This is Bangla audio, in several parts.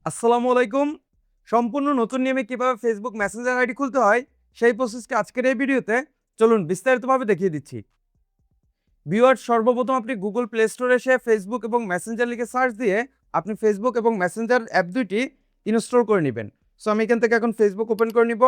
আসসালামু আলাইকুম। সম্পূর্ণ নতুন নিয়মে কিভাবে ফেসবুক মেসেঞ্জার আইডি খুলতে হয় সেই প্রসেসটি আজকের এই ভিডিওতে চলুন বিস্তারিতভাবে দেখিয়ে দিচ্ছি। ভিউয়ার্স, সর্বপ্রথম আপনি গুগল প্লে স্টোরে এসে ফেসবুক এবং মেসেঞ্জার লিখে সার্চ দিয়ে আপনি ফেসবুক এবং মেসেঞ্জার অ্যাপ দুইটি ইনস্টল করে নেবেন। সো আমি এখান থেকে এখন ফেসবুক ওপেন করে নিব।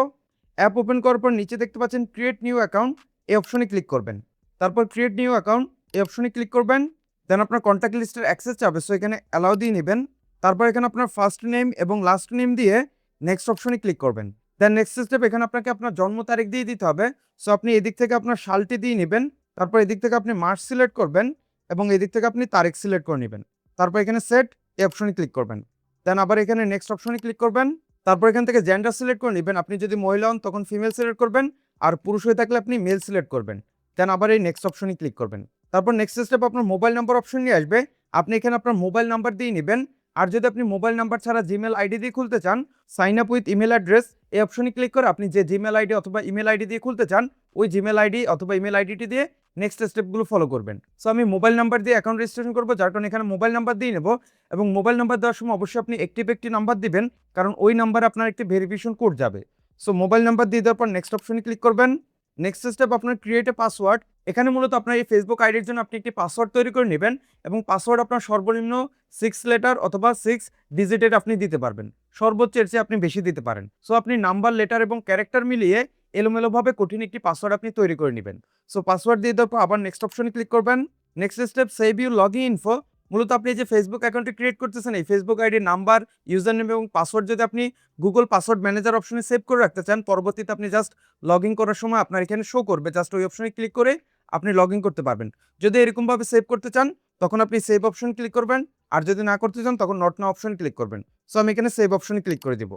অ্যাপ ওপেন করার পর নিচে দেখতে পাচ্ছেন ক্রিয়েট নিউ অ্যাকাউন্ট, এই অপশনে ক্লিক করবেন। তারপর ক্রিয়েট নিউ অ্যাকাউন্ট এই অপশনে ক্লিক করবেন। দেন আপনার কন্ট্যাক্ট লিস্টের অ্যাক্সেস চাবে, সো এখানে অ্যালাউ দিয়ে নেবেন। তারপর এখানে আপনার ফার্স্ট নেম এবং লাস্ট নেম দিয়ে নেক্সট অপশনে ক্লিক করবেন। দেন নেক্সট স্টেপ, এখানে আপনাকে আপনার জন্ম তারিখ দিয়ে দিতে হবে। সো আপনি এদিক থেকে আপনার সালটি দিয়ে নেবেন। তারপর এদিক থেকে আপনি মাস সিলেক্ট করবেন এবং এদিক থেকে আপনি তারিখ সিলেক্ট করে নেবেন। তারপর এখানে সেট এই অপশনে ক্লিক করবেন। দেন আবার এখানে নেক্সট অপশনে ক্লিক করবেন। তারপর এখান থেকে জেন্ডার সিলেক্ট করে নেবেন। আপনি যদি মহিলা হন তখন ফিমেল সিলেক্ট করবেন, আর পুরুষ হয়ে থাকলে আপনি মেল সিলেক্ট করবেন। দেন আবার এই নেক্সট অপশনে ক্লিক করবেন। তারপর নেক্সট স্টেপ আপনার মোবাইল নাম্বার অপশন নিয়ে আসবে। আপনি এখানে আপনার মোবাইল নাম্বার দিয়ে নেবেন। আর যদি আপনি মোবাইল নাম্বার ছাড়া জিমেল আইডি দিয়ে খুলতে চান, sign up with email address এই অপশনে ক্লিক করে আপনি যে জিমেল আইডি অথবা ইমেল আইডি দিয়ে খুলতে চান ওই জিমেল আইডি অথবা ইমেল আইডিটি দিয়ে নেক্সট স্টেপগুলো ফলো করবেন। সো আমি মোবাইল নাম্বার দিয়ে অ্যাকাউন্ট রেজিস্ট্রেশন করবো, যার কারণে এখানে মোবাইল নাম্বার দিয়ে নেব। এবং মোবাইল নাম্বার দেওয়ার সময় অবশ্যই আপনি একটি নাম্বার দিবেন, কারণ ওই নাম্বারে আপনার একটি ভেরিফিকেশন কোড যাবে। সো মোবাইল নাম্বার দিয়ে দেওয়ার পর নেক্সট অপশনে ক্লিক করবেন। নেক্সট স্টেপ আপনার ক্রিয়েট এ পাসওয়ার্ড। এখানে মূলত আপনার এই ফেসবুক আইডির জন্য আপনি একটি পাসওয়ার্ড তৈরি করে নেবেন এবং পাসওয়ার্ড আপনার সর্বনিম্ন 6 লেটার অথবা 6 ডিজিটের আপনি দিতে পারবেন। সর্বোচ্চ এর চেয়ে আপনি বেশি দিতে পারেন। সো আপনি নাম্বার, লেটার এবং ক্যারেক্টার মিলিয়ে এলোমেলোভাবে কঠিন একটি পাসওয়ার্ড আপনি তৈরি করে নেবেন। সো পাসওয়ার্ড দিয়ে দেওয়ার পর আবার নেক্সট অপশনে ক্লিক করবেন। Next step save you login info. মূলত আপনি যে ফেসবুক অ্যাকাউন্টটি ক্রিয়েট করতেছেন এই ফেসবুক আইডির নাম্বার, ইউজার নেম এবং পাসওয়ার্ড যদি আপনি গুগল পাসওয়ার্ড ম্যানেজার অপশনে সেভ করে রাখতে চান, পরবর্তীতে আপনি জাস্ট লগ ইন করার সময় আপনার এখানে শো করবে, জাস্ট ওই অপশনে ক্লিক করে আপনি লগ ইন করতে পারবেন। যদি এরকমভাবে সেভ করতে চান তখন আপনি সেভ অপশন ক্লিক করবেন, আর যদি না করতে চান তখন নট নাও অপশন ক্লিক করবেন। সো আমি এখানে সেভ অপশনে ক্লিক করে দিব।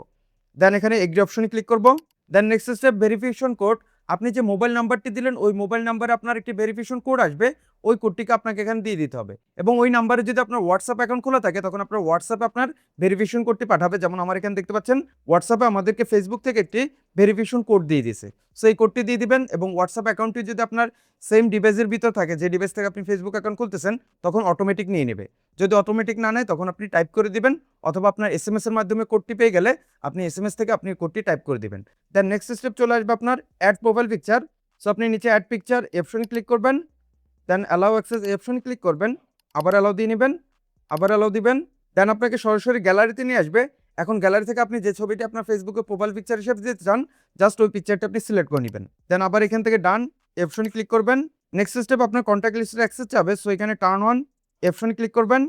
দেন এখানে এগ্রি অপশনে ক্লিক করব। Then next step verification code. আপনি যে মোবাইল নাম্বারটি দিলেন ওই মোবাইল নাম্বারে আপনার একটি ভেরিফিকেশন কোড আসবে, ওই কোডটিকে আপনাকে এখানে দিয়ে দিতে হবে। এবং ওই নাম্বারে যদি আপনার হোয়াটসঅ্যাপ অ্যাকাউন্ট খোলা থাকে তখন আপনার হোয়াটসঅ্যাপে আপনার ভেরিফিকেশন কোডটি পাঠাবে। যেমন আমার এখানে দেখতে পাচ্ছেন হোয়াটসঅ্যাপে আমাদেরকে ফেসবুক থেকে একটি ভেরিফিকেশন কোড দিয়ে দিয়েছে। সো এই কোডটি দিয়ে দিবেন এবং হোয়াটসঅ্যাপ অ্যাকাউন্টটি যদি আপনার সেম ডিভাইসের ভিতর থাকে, যে ডিভাইস থেকে আপনি ফেসবুক অ্যাকাউন্ট খুলতেছেন, তখন অটোমেটিক নিয়ে নেবে। যদি অটোমেটিক না নেয় তখন আপনি টাইপ করে দিবেন, অথবা আপনার এসএমএস এর মাধ্যমে কোডটি পেয়ে গেলে আপনি এসএমএস থেকে আপনি কোডটি টাইপ করে দিবেন। দেন নেক্সট স্টেপ চলে আসবে আপনার অ্যাড প্রোফাইল পিকচার। সো আপনি নিচে অ্যাড পিকচার অপশনে ক্লিক করবেন। দেন অ্যালাউ অ্যাক্সেস এই অপশনে ক্লিক করবেন। আবার অ্যালাউ দিয়ে নেবেন, আবার অ্যালাউ দিবেন। দেন আপনাকে সরাসরি গ্যালারিতে নিয়ে আসবে। এখন গ্যালারি থেকে আপনি যে ছবিটি আপনার ফেসবুকে প্রোফাইল পিকচার হিসেবে দিতে চান, জাস্ট ওই পিকচারটা আপনি সিলেক্ট করে নেবেন। দেন আবার এখান থেকে ডান অপশনে ক্লিক করবেন। নেক্সট স্টেপ আপনার কন্ট্যাক্ট লিস্টের অ্যাক্সেস চাবে, সো এখানে টার্ন অন অপশনে ক্লিক করবেন।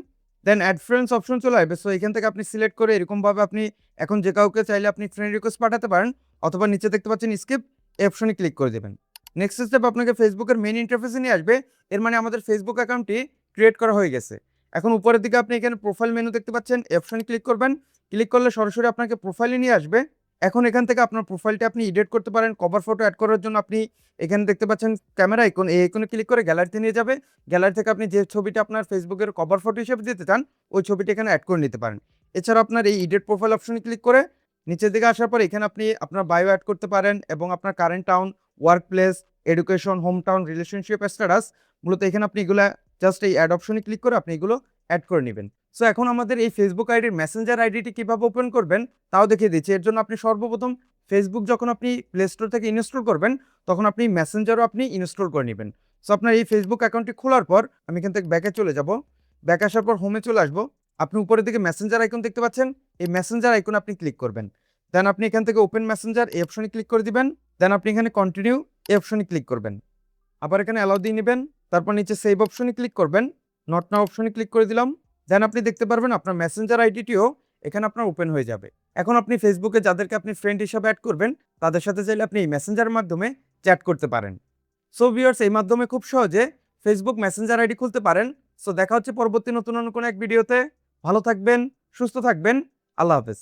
দেন অ্যাড ফ্রেন্ডস অপশন চলে আসবে, সো এখান থেকে আপনি সিলেক্ট করে এরকমভাবে আপনি এখন যে কাউকে চাইলে আপনি ফ্রেন্ড রিকোয়েস্ট পাঠাতে পারেন, অথবা নিচে দেখতে পাচ্ছেন স্কিপ অপশনে ক্লিক করে দেবেন। নেক্সট স্টেপ আপনাকে ফেসবুকের মেইন ইন্টারফেসে নিয়ে আসবে। এর মানে আমাদের ফেসবুক অ্যাকাউন্টটি ক্রিয়েট করা হয়ে গেছে। এখন উপরের দিকে আপনি এখানে প্রোফাইল মেনু দেখতে পাচ্ছেন, অপশনে ক্লিক করবেন। ক্লিক করলে সরাসরি আপনাকে প্রোফাইলে নিয়ে আসবে। এখন এখান থেকে আপনার প্রোফাইলটা আপনি এডিট করতে পারেন। কভার ফটো অ্যাড করার জন্য আপনি এখানে দেখতে পাচ্ছেন ক্যামেরা আইকন, এই আইকনে ক্লিক করে গ্যালারিতে নিয়ে যাবে। গ্যালারি থেকে আপনি যে ছবিটা আপনার ফেসবুকের কভার ফটো হিসেবে দিতে চান ওই ছবিটা এখানে অ্যাড করে নিতে পারেন। এছাড়া আপনার এই এডিট প্রোফাইল অপশনে ক্লিক করে নিচের দিকে আসার পর এখানে আপনি আপনার বায়ো অ্যাড করতে পারেন এবং আপনার current town, work place, education, home town, relationship status, মূলত এখানে আপনি এগুলা জাস্ট এই অ্যাড অপশনে ক্লিক করে আপনি এগুলো অ্যাড করে নেবেন। সো এখন আমাদের এই ফেসবুক আইডির মেসেঞ্জার আইডিটি কিভাবে ওপেন করবেন তাও দেখিয়ে দিচ্ছি। এর জন্য আপনি সর্বপ্রথম ফেসবুক যখন আপনি প্লে স্টোর থেকে ইনস্টল করবেন তখন আপনি মেসেঞ্জারও আপনি ইনস্টল করে নেবেন। সো আপনার এই ফেসবুক অ্যাকাউন্টটি খোলার পর আমি এখান থেকে ব্যাকে চলে যাব। ব্যাক আসার পর হোমে চলে আসবো। আপনি উপরের দিকে মেসেঞ্জার আইকন দেখতে পাচ্ছেন, এই মেসেঞ্জার আইকনে আপনি ক্লিক করবেন। দেন আপনি এখান থেকে ওপেন মেসেঞ্জার এই অপশনে ক্লিক করে দিবেন। দেন আপনি এখানে কন্টিনিউ এই অপশনে ক্লিক করবেন। আবার এখানে অ্যালাউ দিয়ে নেবেন। তারপর নিচে সেভ অপশনে ক্লিক করবেন। নট নাও অপশনে ক্লিক করে দিলাম। দেন আপনি দেখতে পারবেন আপনার মেসেঞ্জার আইডিটিও এখানে আপনার ওপেন হয়ে যাবে। এখন আপনি ফেসবুকে যাদেরকে আপনি ফ্রেন্ড হিসাবে অ্যাড করবেন তাদের সাথে চাইলে আপনি এই মেসেঞ্জারের মাধ্যমে চ্যাট করতে পারেন। সো ভিউয়ার্স, এই মাধ্যমে খুব সহজে ফেসবুক মেসেঞ্জার আইডি খুলতে পারেন। সো দেখা হচ্ছে পরবর্তী নতুন কোনো এক ভিডিওতে। ভালো থাকবেন, সুস্থ থাকবেন। আল্লাহ হাফেজ।